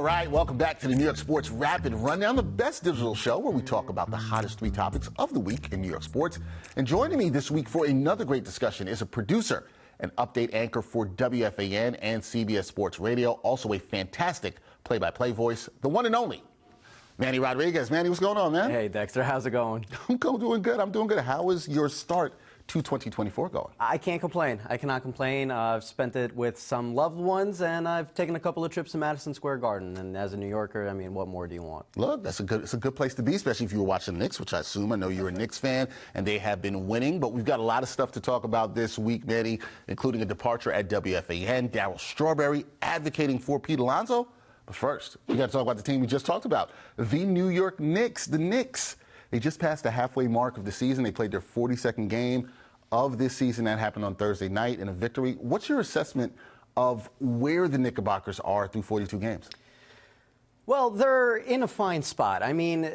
right, welcome back to the New York Sports Rapid Rundown, the best digital show where we talk about the hottest 3 topics of the week in New York sports. And joining me this week for another great discussion is a producer, an update anchor for WFAN and CBS Sports Radio, also a fantastic play-by-play voice, the one and only Manny Rodriguez. Manny, what's going on, man? Hey, Dexter, how's it going? I'm doing good. I'm doing good. How is your start to 2024 going? I can't complain. I cannot complain. I've spent it with some loved ones, and I've taken a couple of trips to Madison Square Garden. And as a New Yorker, I mean, what more do you want? Look, it's a good place to be, especially if you were watching the Knicks, which I assume. I know you're a Knicks fan, and they have been winning. But we've got a lot of stuff to talk about this week, Manny, including a departure at WFAN, Darryl Strawberry advocating for Pete Alonso. But first, we got to talk about the team we just talked about, the New York Knicks. The Knicks, they just passed the halfway mark of the season. They played their 42nd game of this season. That happened on Thursday night in a victory. What's your assessment of where the Knickerbockers are through 42 games? Well, they're in a fine spot. I mean,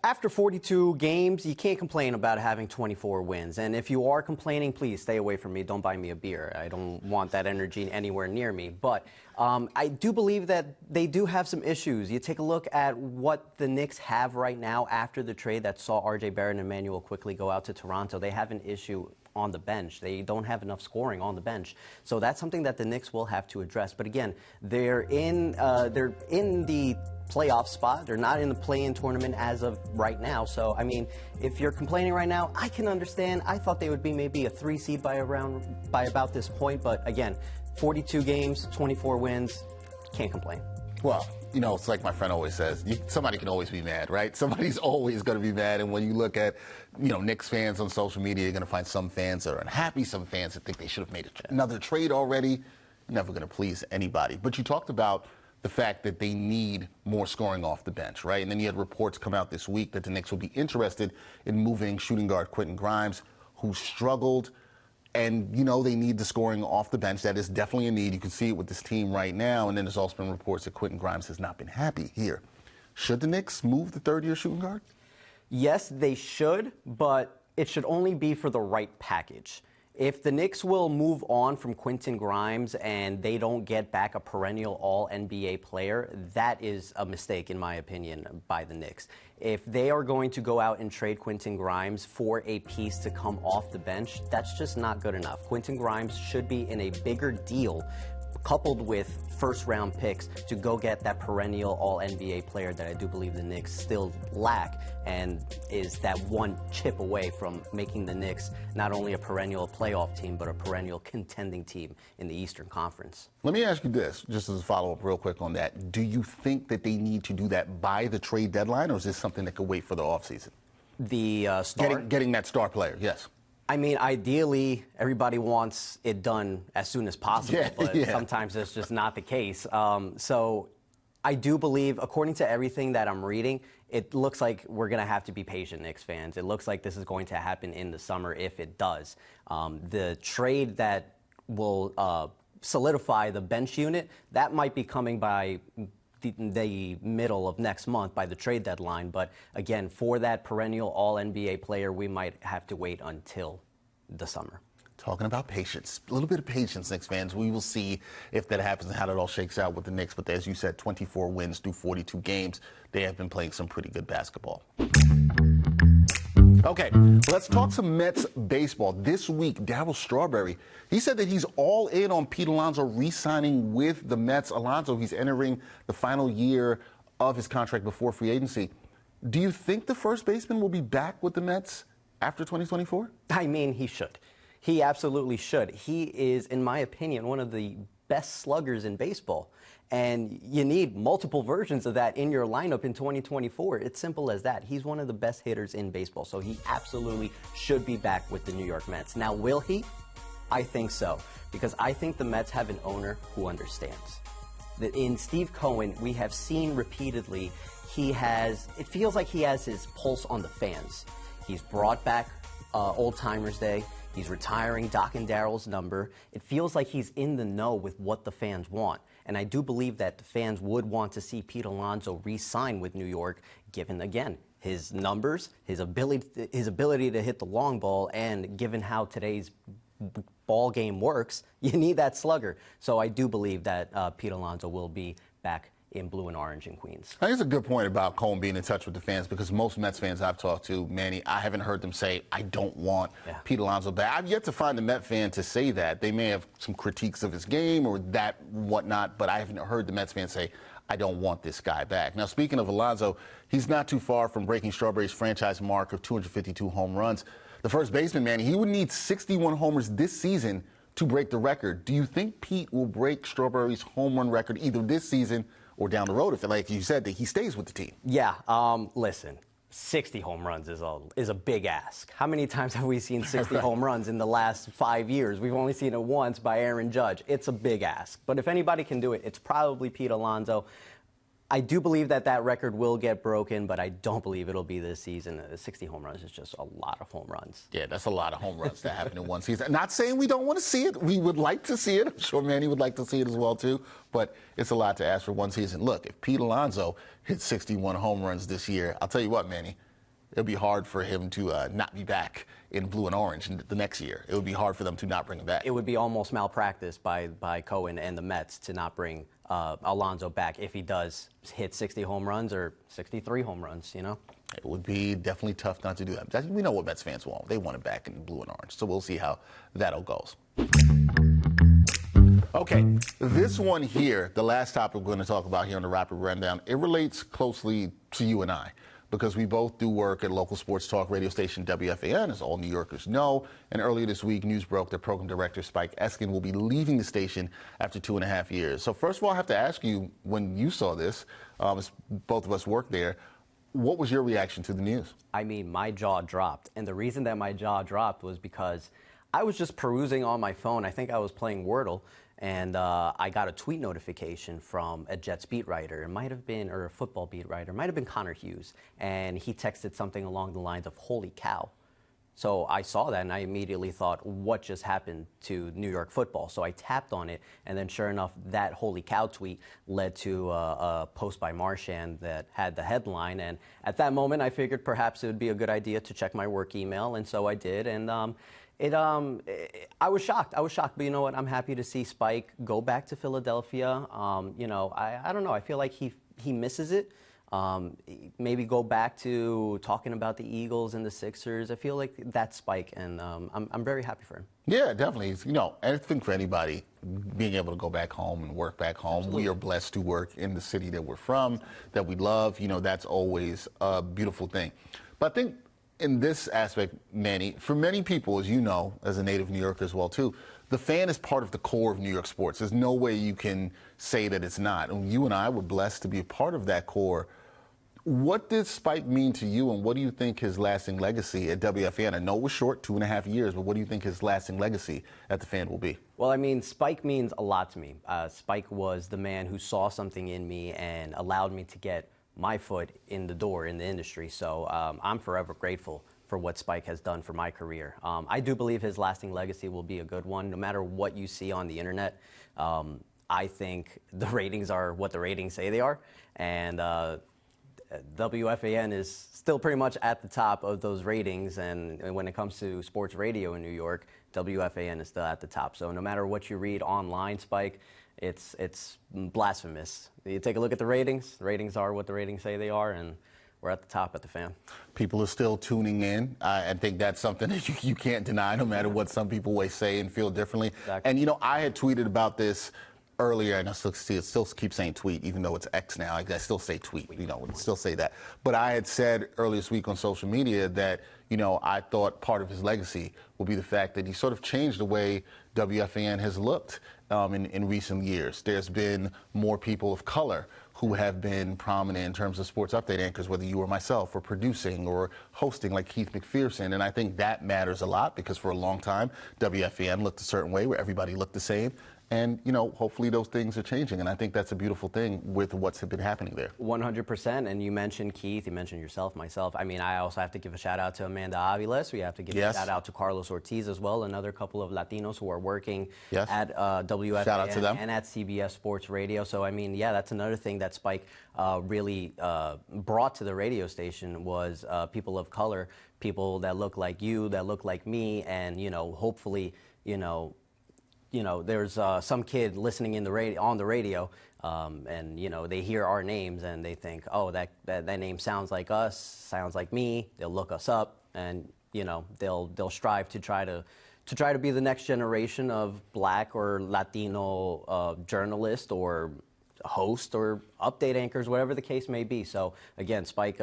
after 42 games, you can't complain about having 24 wins. And if you are complaining, please stay away from me. Don't buy me a beer. I don't want that energy anywhere near me. But I do believe that they do have some issues. You take a look at what the Knicks have right now after the trade that saw R.J. Barrett and Emmanuel quickly go out to Toronto. They have an issue on the bench. They don't have enough scoring on the bench. So that's something that the Knicks will have to address. But again, they're in the playoff spot. They're not in the play-in tournament as of right now. So, I mean, if you're complaining right now, I can understand. I thought they would be maybe a 3 seed by about this point. But again, 42 games, 24 wins, can't complain. Well, you know, it's like my friend always says, somebody can always be mad, right? Somebody's always going to be mad. And when you look at, you know, Knicks fans on social media, you're going to find some fans that are unhappy, some fans that think they should have made another trade already. Never going to please anybody. But you talked about the fact that they need more scoring off the bench, right? And then you had reports come out this week that the Knicks will be interested in moving shooting guard Quentin Grimes, who struggled. And, you know, they need the scoring off the bench. That is definitely a need. You can see it with this team right now. And then there's also been reports that Quentin Grimes has not been happy here. Should the Knicks move the third-year shooting guard? Yes, they should, but it should only be for the right package. If the Knicks will move on from Quentin Grimes and they don't get back a perennial All-NBA player, that is a mistake, in my opinion, by the Knicks. If they are going to go out and trade Quentin Grimes for a piece to come off the bench, that's just not good enough. Quentin Grimes should be in a bigger deal coupled with first-round picks to go get that perennial All-NBA player that I do believe the Knicks still lack, and is that one chip away from making the Knicks not only a perennial playoff team, but a perennial contending team in the Eastern Conference. Let me ask you this, just as a follow-up real quick on that. Do you think that they need to do that by the trade deadline, or is this something that could wait for the offseason? The star? Getting that star player, yes. I mean, ideally, everybody wants it done as soon as possible, but sometimes that's just not the case. So I do believe, according to everything that I'm reading, it looks like we're going to have to be patient, Knicks fans. It looks like this is going to happen in the summer if it does. The trade that will solidify the bench unit, that might be coming by the middle of next month by the trade deadline. But again, for that perennial All-NBA player, we might have to wait until the summer. Talking about patience, a little bit of patience, Knicks fans. We will see if that happens and how that all shakes out with the Knicks. But as you said, 24 wins through 42 games. They have been playing some pretty good basketball. Okay, let's talk some Mets baseball. This week, Darryl Strawberry, he said that he's all in on Pete Alonso re-signing with the Mets. Alonso, he's entering the final year of his contract before free agency. Do you think the first baseman will be back with the Mets after 2024? I mean, he should. He absolutely should. He is, in my opinion, one of the best sluggers in baseball. And you need multiple versions of that in your lineup in 2024. It's simple as that. He's one of the best hitters in baseball, so he absolutely should be back with the New York Mets. Now, will he? I think so, because I think the Mets have an owner who understands. In Steve Cohen, we have seen repeatedly, it feels like he has his pulse on the fans. He's brought back Old Timers Day. He's retiring Doc and Darryl's number. It feels like he's in the know with what the fans want. And I do believe that the fans would want to see Pete Alonso re-sign with New York, given, again, his numbers, his ability to hit the long ball, and given how today's ball game works, you need that slugger. So I do believe that Pete Alonso will be back in blue and orange in Queens. I think it's a good point about Cone being in touch with the fans, because most Mets fans I've talked to, Manny, I haven't heard them say, I don't want Pete Alonso back. I've yet to find a Met fan to say that. They may have some critiques of his game or that whatnot, but I haven't heard the Mets fans say, I don't want this guy back. Now, speaking of Alonso, he's not too far from breaking Strawberry's franchise mark of 252 home runs. The first baseman, Manny, he would need 61 homers this season to break the record. Do you think Pete will break Strawberry's home run record either this season or down the road, if, like you said, that he stays with the team? Yeah, listen, 60 home runs is a big ask. How many times have we seen 60 home runs in the last 5 years? We've only seen it once by Aaron Judge. It's a big ask. But if anybody can do it, it's probably Pete Alonso. I do believe that record will get broken, but I don't believe it'll be this season. 60 home runs is just a lot of home runs. Yeah, that's a lot of home runs to happen in one season. Not saying we don't want to see it. We would like to see it. I'm sure Manny would like to see it as well, too. But it's a lot to ask for one season. Look, if Pete Alonso hits 61 home runs this year, I'll tell you what, Manny, it'll be hard for him to not be back in blue and orange the next year. It would be hard for them to not bring him back. It would be almost malpractice by Cohen and the Mets to not bring Alonso back if he does hit 60 home runs or 63 home runs, you know? It would be definitely tough not to do that. We know what Mets fans want. They want it back in blue and orange. So we'll see how that all goes. Okay, this one here, the last topic we're going to talk about here on the Rapid Rundown, it relates closely to you and I, because we both do work at local sports talk radio station WFAN, as all New Yorkers know. And earlier this week, news broke that program director Spike Eskin will be leaving the station after 2.5 years. So first of all, I have to ask you, when you saw this, as both of us work there, what was your reaction to the news? I mean, my jaw dropped. And the reason that my jaw dropped was because I was just perusing on my phone. I think I was playing Wordle. And I got a tweet notification from a Jets beat writer. It might have been, or a football beat writer. It might have been Connor Hughes. And he texted something along the lines of, holy cow. So I saw that and I immediately thought, what just happened to New York football? So I tapped on it. And then sure enough, that holy cow tweet led to a post by Marchand that had the headline. And at that moment, I figured perhaps it would be a good idea to check my work email. And so I did. And I was shocked. But you know what? I'm happy to see Spike go back to Philadelphia. You know, I don't know. I feel like he misses it. Maybe go back to talking about the Eagles and the Sixers. I feel like that's Spike, and I'm very happy for him. Yeah, definitely. You know, I think for anybody, being able to go back home and work back home, Absolutely. We are blessed to work in the city that we're from, that we love. You know, that's always a beautiful thing. But I think in this aspect, Manny, for many people, as you know, as a native New Yorker as well, too, the fan is part of the core of New York sports. There's no way you can say that it's not. And you and I were blessed to be a part of that core. What did Spike mean to you, and what do you think his lasting legacy at WFAN? I know it was short, 2.5 years, but what do you think his lasting legacy at the fan will be? Well, I mean, Spike means a lot to me. Spike was the man who saw something in me and allowed me to get my foot in the door in the industry. So I'm forever grateful for what Spike has done for my career. I do believe his lasting legacy will be a good one. No matter what you see on the internet, I think the ratings are what the ratings say they are. And WFAN is still pretty much at the top of those ratings. And when it comes to sports radio in New York, WFAN is still at the top. So no matter what you read online, Spike, it's blasphemous. You take a look at the ratings are what the ratings say they are, and we're at the top at the fan. People are still tuning in. I think that's something that you can't deny, no matter what some people may say and feel differently. Exactly. And, you know, I had tweeted about this earlier, and I still keep saying tweet, even though it's X now. I still say tweet, you know, still say that. But I had said earlier this week on social media that, you know, I thought part of his legacy will be the fact that he sort of changed the way WFAN has looked in recent years. There's been more people of color who have been prominent in terms of sports update anchors, whether you or myself, or producing or hosting, like Keith McPherson. And I think that matters a lot, because for a long time, WFAN looked a certain way where everybody looked the same. And, you know, hopefully those things are changing. And I think that's a beautiful thing with what's been happening there. 100%. And you mentioned Keith, you mentioned yourself, myself. I mean, I also have to give a shout out to Amanda Aviles. We have to give a shout out to Carlos Ortiz as well, another couple of Latinos who are working at WFAN shout out to them. And at CBS Sports Radio. So, I mean, yeah, that's another thing that Spike really brought to the radio station was people of color, people that look like you, that look like me, and, you know, hopefully, you know, there's some kid listening on the radio, and they hear our names and they think, oh, that name sounds like us, sounds like me. They'll look us up, and they'll strive to try to be the next generation of Black or Latino journalist or host or update anchors, whatever the case may be. So again, Spike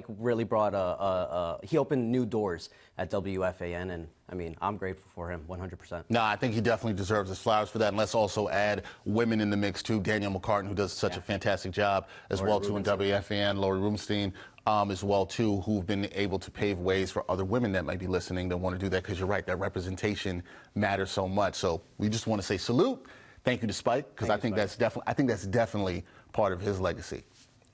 really brought he opened new doors at WFAN, and I mean, I'm grateful for him 100%. No, I think he definitely deserves his flowers for that. And let's also add women in the mix too. Danielle McCartan, who does such a fantastic job as well too in WFAN. Lori Rubenstein as well too, who've been able to pave ways for other women that might be listening that want to do that, because you're right, that representation matters so much. So we just want to say salute. Thank you to Spike, because I think that's definitely part of his legacy.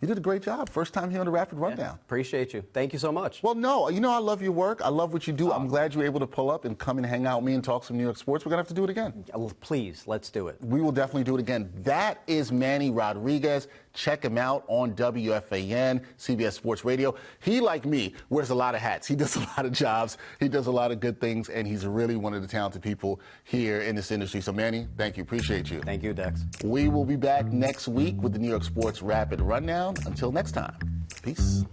You did a great job. First time here on the Rapid Rundown. Appreciate you. Thank you so much. Well, no, I love your work. I love what you do. I'm glad you were able to pull up and come and hang out with me and talk some New York sports. We're going to have to do it again. Please, let's do it. We will definitely do it again. That is Manny Rodriguez. Check him out on WFAN, CBS Sports Radio. He, like me, wears a lot of hats. He does a lot of jobs. He does a lot of good things, and he's really one of the talented people here in this industry. So, Manny, thank you. Appreciate you. Thank you, Dex. We will be back next week with the New York Sports Rapid Rundown. Until next time, peace.